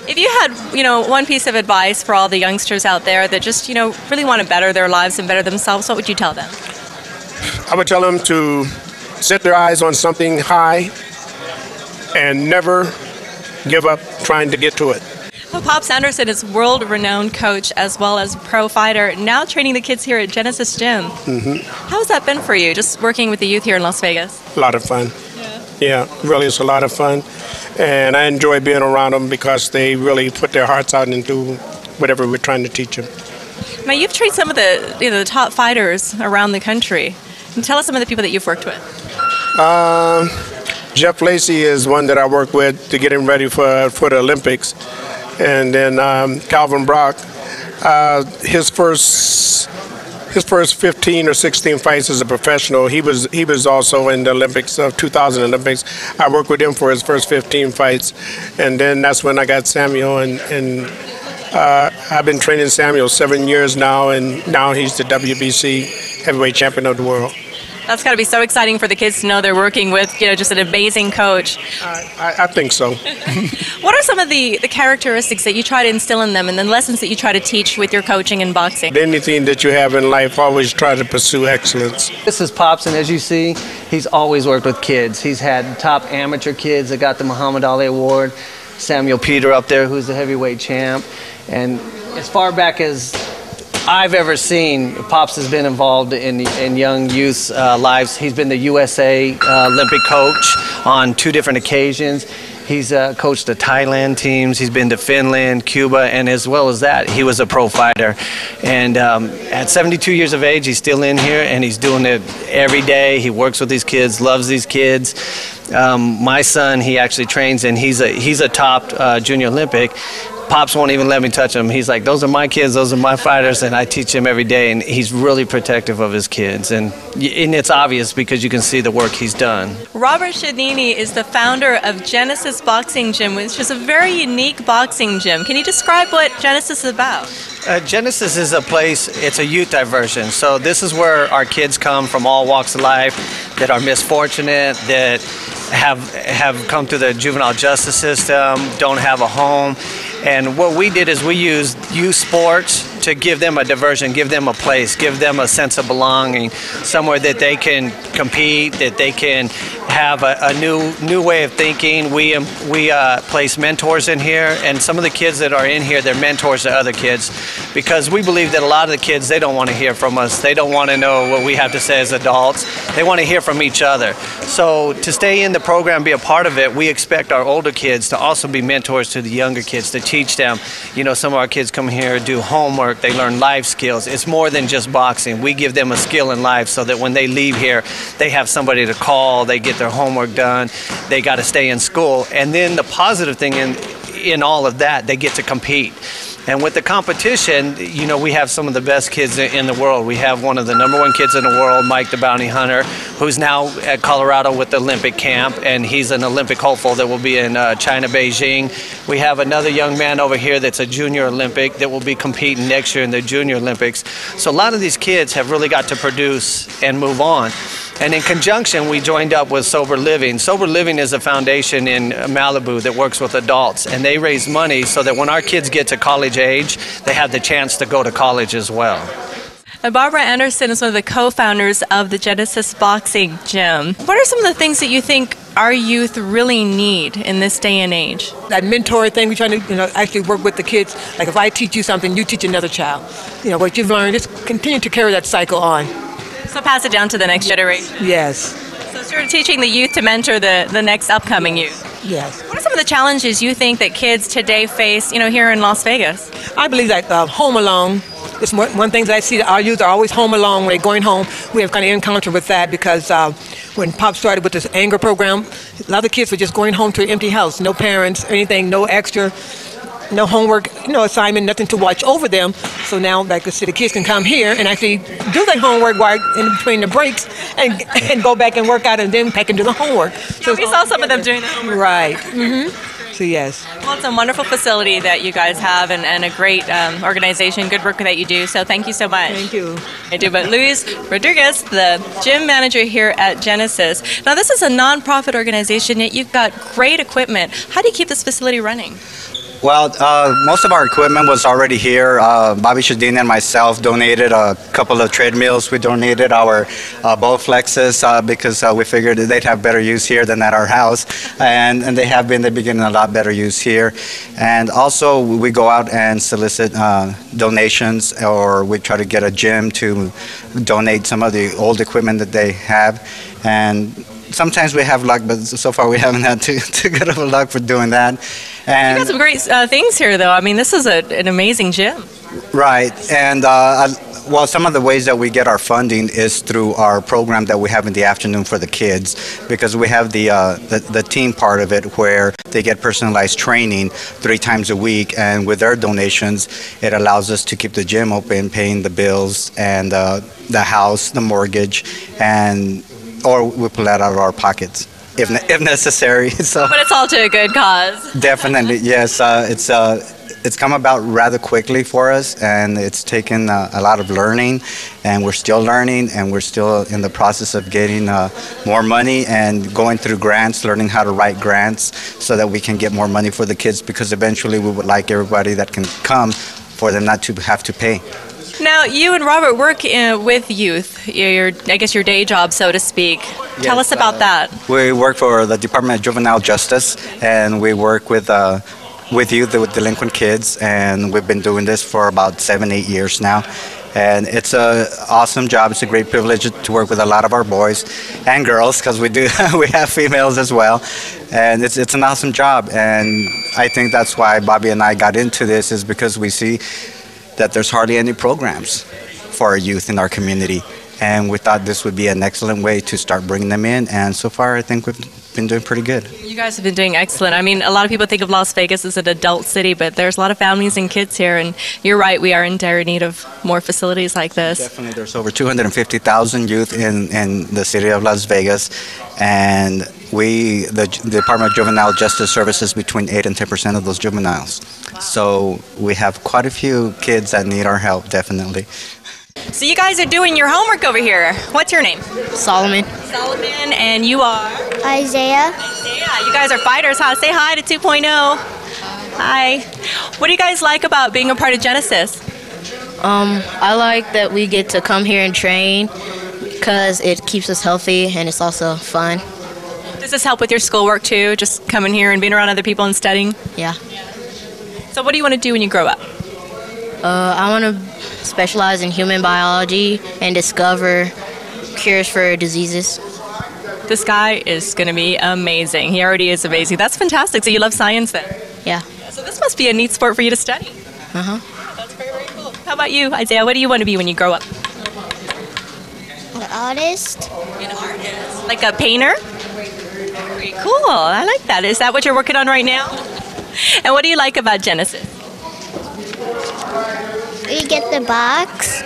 If you had, one piece of advice for all the youngsters out there that just, really want to better their lives and better themselves, what would you tell them? I would tell them to set their eyes on something high and never give up trying to get to it. Well, Pops Anderson is world-renowned coach as well as pro fighter, now training the kids here at Genesis Gym. How has that been for you, just working with the youth here in Las Vegas? A lot of fun. Yeah, really, it's a lot of fun. And I enjoy being around them because they really put their hearts out and do whatever we're trying to teach them. Now, you've trained some of the, the top fighters around the country. And tell us some of the people that you've worked with. Jeff Lacey is one that I work with to get him ready for the Olympics. And then Calvin Brock, his first 15 or 16 fights as a professional, he was also in the Olympics, 2000 Olympics. I worked with him for his first 15 fights, and then that's when I got Samuel, and I've been training Samuel 7 years now, and now he's the WBC heavyweight champion of the world. That's got to be so exciting for the kids to know they're working with, just an amazing coach. I think so. What are some of the characteristics that you try to instill in them and the lessons that you try to teach with your coaching and boxing? Anything that you have in life, always try to pursue excellence. This is Pops, and as you see, he's always worked with kids. He's had top amateur kids that got the Muhammad Ali Award, Samuel Peter up there, who's the heavyweight champ. And as far back as I've ever seen, Pops has been involved in young youth's lives. He's been the USA Olympic coach on 2 different occasions. He's coached the Thailand teams. He's been to Finland, Cuba, and as well as that, he was a pro fighter. And at 72 years of age, he's still in here, and he's doing it every day. He works with these kids, loves these kids. My son, he actually trains, and he's a top junior Olympic. Pops won't even let me touch him. He's like, those are my kids, those are my fighters, and I teach him every day, and he's really protective of his kids. And it's obvious because you can see the work he's done. Robert Shadini is the founder of Genesis Boxing Gym, which is a very unique boxing gym. Can you describe what Genesis is about? Genesis is a place, it's a youth diversion. So this is where our kids come from all walks of life that are misfortunate, that have come through the juvenile justice system, don't have a home. And what we did is we used youth sports to give them a diversion, give them a place, give them a sense of belonging, somewhere that they can compete, that they can have a new way of thinking. We place mentors in here, and some of the kids that are in here, they're mentors to other kids, because we believe that a lot of the kids, they don't want to hear from us. They don't want to know what we have to say as adults. They want to hear from each other. So to stay in the program, be a part of it, we expect our older kids to also be mentors to the younger kids, to teach them. Some of our kids come here, do homework, they learn life skills. It's more than just boxing. We give them a skill in life so that when they leave here, they have somebody to call, they get their homework done, they got to stay in school. And then the positive thing in all of that, they get to compete. And with the competition, we have some of the best kids in the world. We have one of the #1 kids in the world, Mike the Bounty Hunter, who's now at Colorado with the Olympic camp, and he's an Olympic hopeful that will be in China, Beijing. We have another young man over here that's a junior Olympic that will be competing next year in the Junior Olympics. So a lot of these kids have really got to produce and move on. And in conjunction, we joined up with Sober Living. Sober Living is a foundation in Malibu that works with adults, and they raise money so that when our kids get to college age, they have the chance to go to college as well. Barbara Anderson is one of the co-founders of the Genesis Boxing Gym. What are some of the things that you think our youth really need in this day and age? That mentor thing, we're trying to actually work with the kids. Like if I teach you something, you teach another child. What you've learned, just continue to carry that cycle on. So pass it down to the next generation. Yes. So you're teaching the youth to mentor the next upcoming youth. Yes. What are some of the challenges you think that kids today face, here in Las Vegas? I believe that home alone is one thing that I see that our youth are always home alone when they're going home. We have kind of encountered with that because when Pop started with this anger program, a lot of kids were just going home to an empty house, no parents, anything, no extra. No homework, assignment, nothing to watch over them. So now, like I said, the kids can come here and actually do their homework while in between the breaks and go back and work out and then back into the homework. So we saw some of them doing the homework. Right. So yes. Well, it's a wonderful facility that you guys have and a great organization, good work that you do. So thank you so much. Thank you. I do. But Luis Rodriguez, the gym manager here at Genesis. Now, this is a nonprofit organization, yet you've got great equipment. How do you keep this facility running? Well, most of our equipment was already here. Bobby Shadini and myself donated a couple of treadmills. We donated our Bowflexes because we figured that they'd have better use here than at our house. And they have been. They've been getting a lot better use here. And also, we go out and solicit donations, or we try to get a gym to donate some of the old equipment that they have. And sometimes we have luck, but so far we haven't had too good of a luck for doing that. And You got some great things here, though. I mean, this is an amazing gym. right, and well, some of the ways that we get our funding is through our program that we have in the afternoon for the kids, because we have the team part of it where they get personalized training 3 times a week, and with their donations, it allows us to keep the gym open, paying the bills and the house, the mortgage, or we pull that out of our pockets if necessary. So But it's all to a good cause. definitely, yes. It's come about rather quickly for us, and it's taken a lot of learning, and we're still learning, and we're still in the process of getting more money and going through grants, learning how to write grants so that we can get more money for the kids, because eventually we would like everybody that can come for them not to have to pay. Now, you and Robert work with youth, I guess your day job, so to speak. Tell us about that. We work for the Department of Juvenile Justice, and we work with youth, with delinquent kids, and we've been doing this for about 7-8 years now. And it's an awesome job. It's a great privilege to work with a lot of our boys and girls, because we have females as well. And it's an awesome job. And I think that's why Bobby and I got into this, is because we see that there's hardly any programs for our youth in our community. And we thought this would be an excellent way to start bringing them in. And so far, I think we've been doing pretty good. You guys have been doing excellent. I mean, a lot of people think of Las Vegas as an adult city, but there's a lot of families and kids here. And you're right, we are in dire need of more facilities like this. Definitely, there's over 250,000 youth in the city of Las Vegas. And the Department of Juvenile Justice services between 8 and 10% of those juveniles. So we have quite a few kids that need our help, definitely. So you guys are doing your homework over here. What's your name? Solomon. Solomon, and you are? Isaiah. Yeah, you guys are fighters, huh? Say hi to 2.0. Hi. What do you guys like about being a part of Genesis? I like that we get to come here and train because it keeps us healthy and it's also fun. Does this help with your schoolwork too? Just coming here and being around other people and studying? Yeah. So what do you want to do when you grow up? I want to specialize in human biology and discover cures for diseases. This guy is going to be amazing. He already is amazing. That's fantastic. So you love science then? Yeah. So this must be a neat sport for you to study. Uh-huh. That's very, very cool. How about you, Isaiah? What do you want to be when you grow up? An artist. An artist. Like a painter? Very cool. I like that. Is that what you're working on right now? And what do you like about Genesis? We get the box.